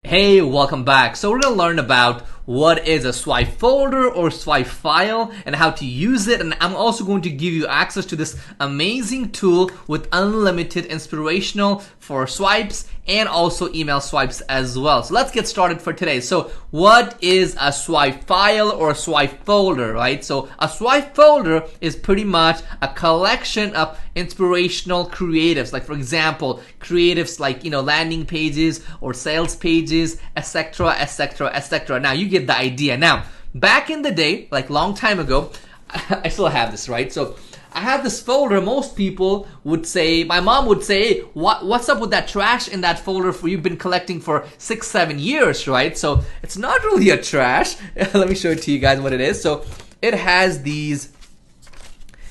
Hey, welcome back. So we're going to learn about what is a swipe folder or swipe file and how to use it. And I'm also going to give you access to this amazing tool with unlimited inspirational for swipes and also email swipes as well. So let's get started for today. So what is a swipe file or a swipe folder, right? So a swipe folder is pretty much a collection of inspirational creatives. Like for example, creatives like, landing pages or sales pages, etc., etc., etc. Now you get the idea. Now, back in the day, like long time ago, I still have this, right? So I have this folder. Most people would say, my mom would say, hey, what's up with that trash in that folder for you've been collecting for 6-7 years, right? So it's not really a trash. Let me show it to you guys what it is. So it has these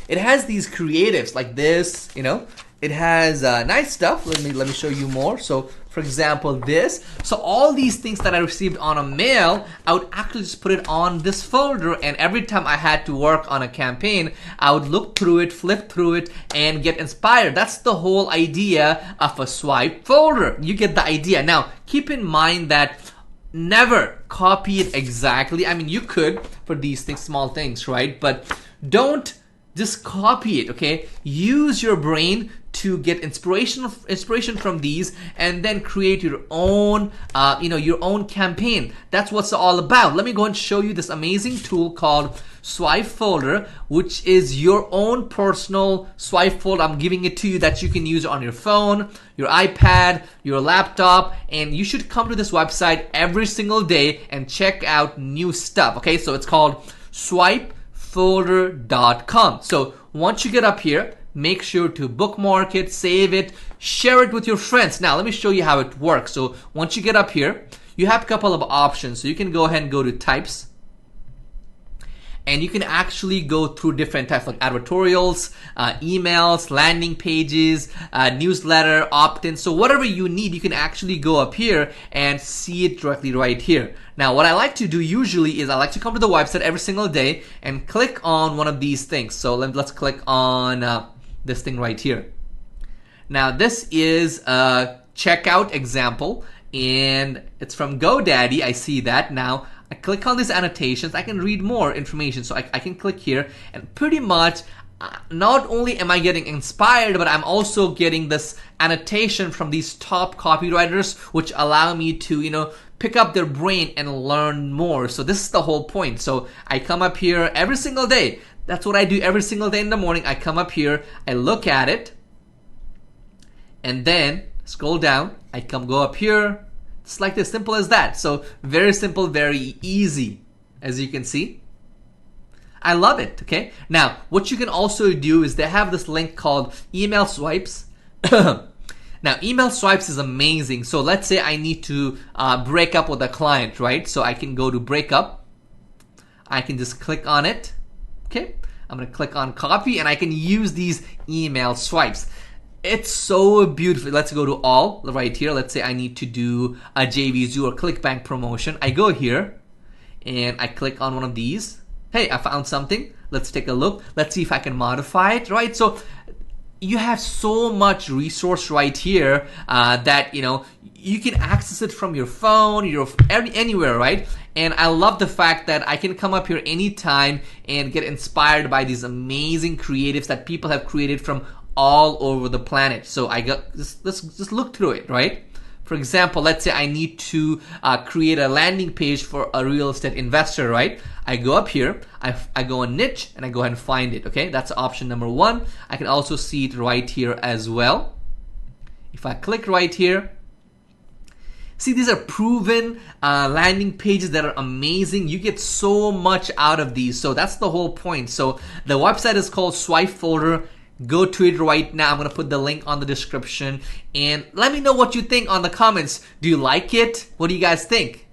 creatives like this, It has nice stuff. Let me show you more. So for example, this. So all these things that I received on a mail, I would actually just put it on this folder, and every time I had to work on a campaign, I would look through it, flip through it, and get inspired. That's the whole idea of a swipe folder. You get the idea. Now, keep in mind that never copy it exactly. I mean, you could for these things, small things, right? But don't just copy it, okay? Use your brain to get inspiration from these, and then create your own, your own campaign. That's what's all about. Let me go and show you this amazing tool called Swipe Folder, which is your own personal swipe folder. I'm giving it to you that you can use on your phone, your iPad, your laptop, and you should come to this website every single day and check out new stuff. Okay, so it's called swipefolder.com. So once you get up here, make sure to bookmark it, save it, share it with your friends. Now, let me show you how it works. So once you get up here, you have a couple of options. So you can go ahead and go to types, and you can actually go through different types like advertorials, emails, landing pages, newsletter, opt-in. So whatever you need, you can actually go up here and see it directly right here. Now, what I like to do usually is I like to come to the website every single day and click on one of these things. So let's click on this thing right here. Now, this is a checkout example, and it's from GoDaddy. I see that. Now, I click on these annotations. I can read more information. So I can click here, and pretty much not only am I getting inspired, but I'm also getting this annotation from these top copywriters, which allow me to, pick up their brain and learn more. So this is the whole point. So I come up here every single day. That's what I do every single day in the morning. I come up here, I look at it, and then scroll down. I go up here. It's like this, simple as that. So very simple, very easy, as you can see. I love it, okay? Now, what you can also do is they have this link called email swipes. Now, email swipes is amazing. So let's say I need to break up with a client, right? So I can go to breakup. I can just click on it, okay? I'm gonna click on copy, and I can use these email swipes. It's so beautiful. Let's go to all right here. Let's say I need to do a JVZoo or ClickBank promotion. I go here, and I click on one of these. Hey, I found something. Let's take a look. Let's see if I can modify it, right? So you have so much resource right here that you can access it from your phone, anywhere, right? And I love the fact that I can come up here anytime and get inspired by these amazing creatives that people have created from all over the planet. So let's just look through it, right? For example, let's say I need to create a landing page for a real estate investor, right? I go up here, I go on niche, and I go ahead and find it, okay? That's option number 1. I can also see it right here as well. If I click right here, see, these are proven landing pages that are amazing. You get so much out of these. So that's the whole point. So the website is called Swipe Folder. Go to it right now. I'm going to put the link on the description. And let me know what you think on the comments. Do you like it? What do you guys think?